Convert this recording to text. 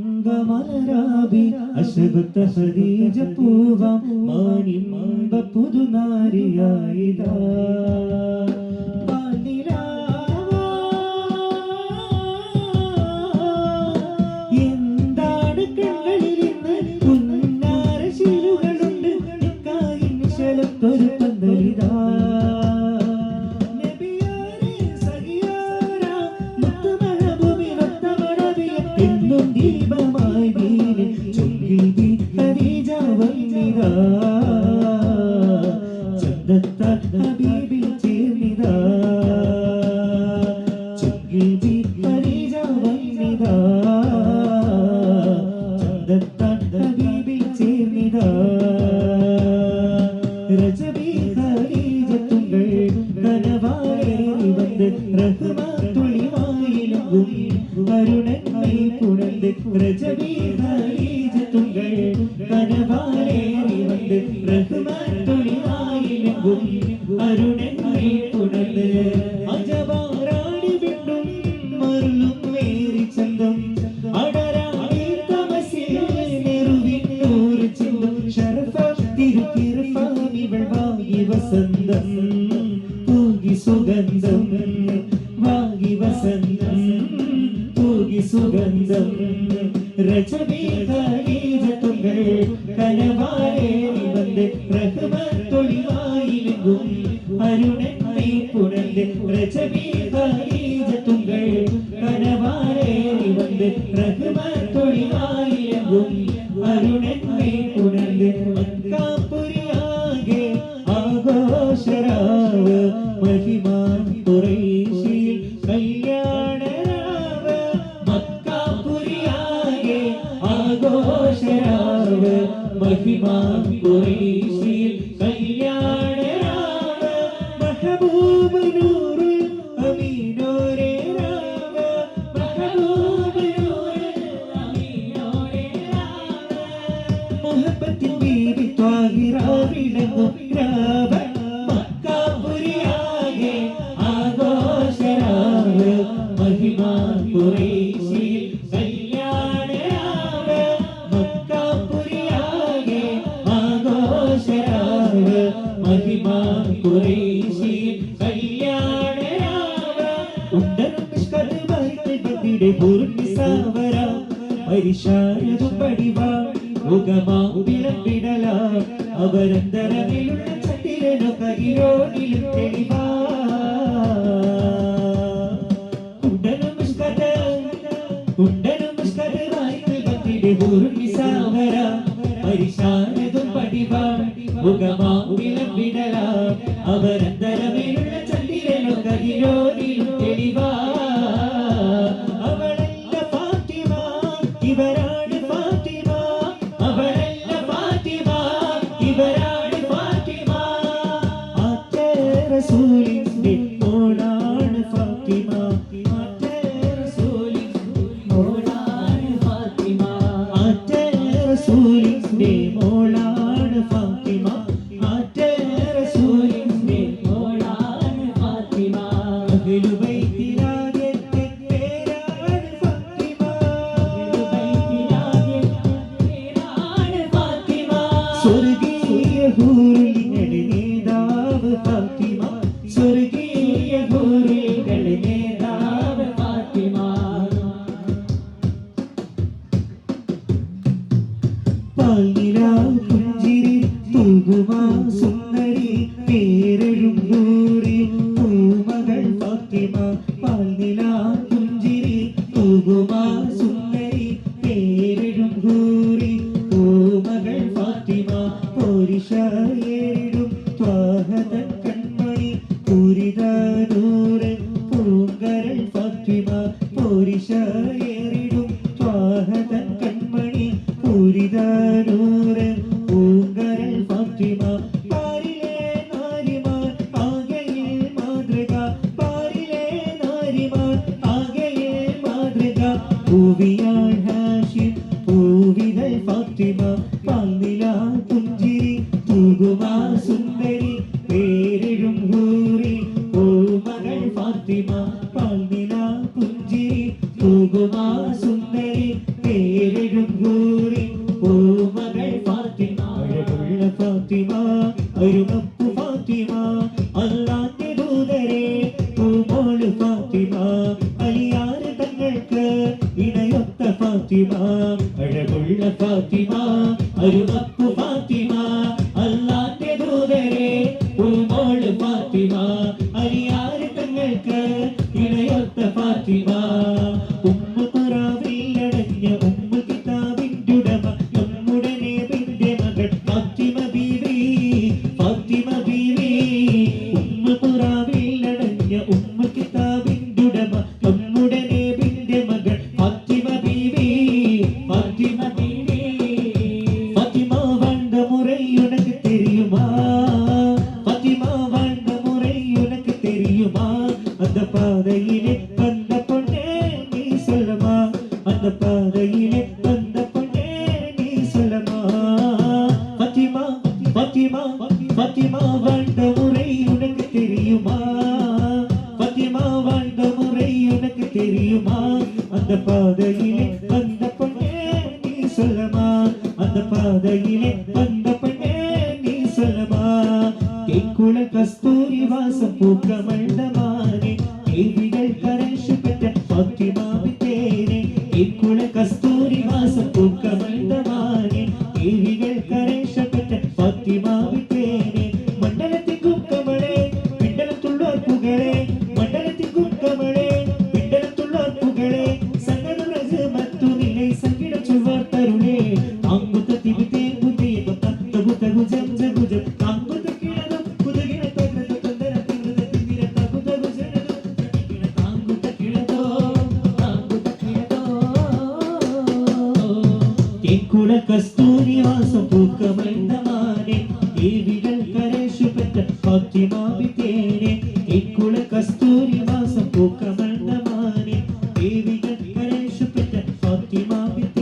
മംഗമലരാബി അശകുത്ത ഖദീജ പൂവാം മാനിമ്പ പുതുനാരിയായിതാ എന്താണ് കണ്ണലിരുന്ന് പുന്നാര ശീലുകളുണ്ട് കായിനിശലത്തൊരു പന്തലിതാ ദീപമായി വീണ് ചൊങ്കിൽ ഖദീജ വന്നിതാ ചന്തത്ത ഹബീബിൽ ചേർന്നിതാ ചൊങ്കിൽ ഖദീജ വന്നിതാ ചന്തത്ത ഹബീബിൽ ചേർന്നിതാ രജബി ഖദീജ തുങ്കൾ കനവാലേറി വന്ന് റഹ്മത്തുളിവായിലും വരുണന്മൈ പുണർന്ന് രജബി ഖദീജ തുങ്കൾ കനവാലേറി വന്ന് റഹ്മത്തുളിവായിലും വരുണന്മൈ പുണർന്ന് അജവാറാടി വിട്ടും മരുളും മേറി ചന്തം അടരാടി തമസിൽ നെറുവിന്നൂറ് ചിന്തും ഷറഫ തിരുക്കിർഫാമിവൾ വാങ്ങി വസന്തം തൂകി സുഗന്ധം വാങ്ങി വസന്തം തൂകി സുഗന്ധം രജബി ഖദീജ തുങ്കൾ കനവാലേറി വന്ന് റഹ്മത്തുളിവായിലും അരുണന്മൈ പുണർന്ന് രജബി ഖദീജ തുങ്കൾ കനവാലേറി വന്ന് റഹ്മത്തുളിവായിലും അരുണന്മൈ പുണർന്ന് മക്കാപുരിയാകെ ആഘോഷരാവ് മഹിമാൻ ഖുറൈശിൽ കല്യാണരാവ് മക്കാപുരിയാകെ ആഘോഷരാവ് മഹിമാൻ ഖുറൈശിൽ കല്യാണരാവ് മഹബൂബ് നൂറുൽ അമീനോരേ രാവ് മഹബൂബ് നൂറുൽ അമീനോരേ രാവ് മുഹബ്ബത്തിൻ ബീബി ത്വാഹിറ വിളങ്ങും രാവ് മക്കാപുരിയാകെ ആഘോഷരാവ് മഹിമാൻ ഖുറൈശിൽ കല്യാണരാവ് മക്കാപുരിയാകെ ആഘോഷരാവ് മഹിമാൻ ഖുറൈശിൽ കല്യാണരാവ് ഉണ്ടനും മിഷ്കത് വൈത്തൽ ബദിയുടെ പൂർണിസാവര പരിശാരതും പടിവാ മുഖമാ വിളമ്പിടല അവരന്തരമിലുള്ള ചട്ടിരനു കരിയോടിലും തെളിവാ ഉണ്ടനും മിഷ്കത് വൈത്തൽ ബദിയുടെ പൂർണിസാവര പരിശാരതും പടിവാ മുഖമാ വിളമ്പിടല അവരന്തരമിലുള്ള ചട്ടിരനു കരിയോടിലും തെളിവാ അവളല്ല ഫാത്തിമ ഇവരാണ് ഫാത്തിമ അവളല്ല ഫാത്തിമ ഇവരാണ് ഫാത്തിമ ആറ്റേ റസൂലിന്റെ മോളാണ് ഫാത്തിമ ആറ്റേ റസൂലിന്റെ മോളാണ് ഫാത്തിമ ആറ്റേ റസൂലിന്റെ മോളാണ് ഫാത്തിമ ആറ്റേ റസൂലിന്റെ മോളാണ് ഫാത്തിമ അഹ്ലു ബൈത്തിലാകെ പേരാണ് ഫാത്തിമ അഹ്ലു ബൈത്തിലാകെ പേരാണ് ഫാത്തിമ സ്വർഗീയ ഹൂറികളുടെ നേതാവ് ഫാത്തിമ സ്വർഗീയ ഹൂറികളുടെ നേതാവ് ഫാത്തിമ പാൽനിലാ പുഞ്ചിരി തൂകുമാ സുന്ദരി പേരെഴും ഹൂറി പൂമകൾ ഫാത്തിമ പാൽനിലാ പുഞ്ചിരി തൂകുമാ സുന്ദരി പേരെഴും ഹൂറി പൂമകൾ ഫാത്തിമ പോരിഷയേറിടും ത്വാഹതൻ കൺമണി പൂരിതാനൂറ് പൂങ്കരൾ ഫാത്തിമ പോരിഷയേറിടും ത്വാഹതൻ കൺമണി പൂരിതാനൂറ് പൂങ്കരൾ ഫാത്തിമ പാരിലെ നാരിമാർ ആകെയിൽ മാതൃക പാരിലെ നാരിമാർ ആകെയിൽ മാതൃക പൂവിയാൾ ഹാഷിം പൂവിതൾ ഫാത്തിമ പാൽനിലാ പുഞ്ചിരി തൂകുമാ സുന്ദരി പേരെഴും ഹൂറി പൂമകൾ ഫാത്തിമ പാൽനിലാ പുഞ്ചിരി ഫാത്തിമ അഴകുള്ള ഫാത്തിമ അരുമപ്പു ഫാത്തിമ അല്ലാന്റെ ദൂതരെ പൂമോള് ഫാത്തിമ അരിയാര് തങ്ങൾക്ക് ഇണയൊത്ത ഫാത്തിമ ഉമ്മ ഖുറാനിലടഞ്ഞ ഉമ്മ കിതാബിന്റെ ഉടമ നമ്മുടെ നബിയുടെ മകൾ ഫാത്തിമ ബീവി ഫാത്തിമ ബീവി ഉമ്മ ഖുറാനിലടഞ്ഞ ഉമ്മ കിതാബിന്റെ ഉടമ നമ്മുടെ നബിയുടെ മകൾ ഫാത്തിമ ബീവി ഫാത്തിമ ബീവി ഫാത്തിമ வாழ்ந்த முறை உனக்கு தெரியுமா ഫാത്തിമ வாழ்ந்த முறை உனக்கு தெரியுமா அந்த பாதையிலே வந்த பொண்ணே நீ சொல்லமா அந்த பாதையிலே வந்த பொண்ணே நீ சொல்லமா ஃபத்திமா ஃபத்திமா ஃபத்திமா வாழ்ந்த முறை உனக்கு தெரியுமா ஃபத்திமா வாழ்ந்த முறை உனக்கு தெரியுமா அந்த பாதையிலே வந்த பொண்ணே நீ சொல்லமா அந்த பாதையிலே வந்த பொண்ணே நீ சொல்லமா കേക്കുള കസ്തൂരി വാസം പൂക്കമണ്ഡമാനെ ദേവികൾ കരശുപെട്ട ഫാത്തിമാവിത്തേനെ കേക്കുള കസ്തൂരി വാസം പൂക്കമണ്ഡമാനെ ദേവികൾ കരശുപെട്ട ഫാത്തിമാവിത്തേനെ മണ്ഡലത്തിക്കും കമളെ പിണ്ടലത്തുള്ളോർ പുകളെ മണ്ഡലത്തിക്കും കമളെ പിണ്ടലത്തുള്ളോർ പുകളെ സംഗത രസമത്തു നിലൈ സംഗീത ചുവർ തരുളേ താങ്കുത്ത തിവിതേ ബുദ്ധിയെ തഗു തഗു ജം ജഗു ജം താങ്കുത്ത കേക്കുള കസ്തൂരി വാസം പൂക്കമണ്ഡമാനെ ദേവികൾ കരശുപെട്ട ഫാത്തിമാവിത്തേനെ കേക്കുള കസ്തൂരി വാസം പൂക്കമണ്ഡമാനെ ദേവികൾ കരശുപെട്ട ഫാത്തിമാവിത്തേനെ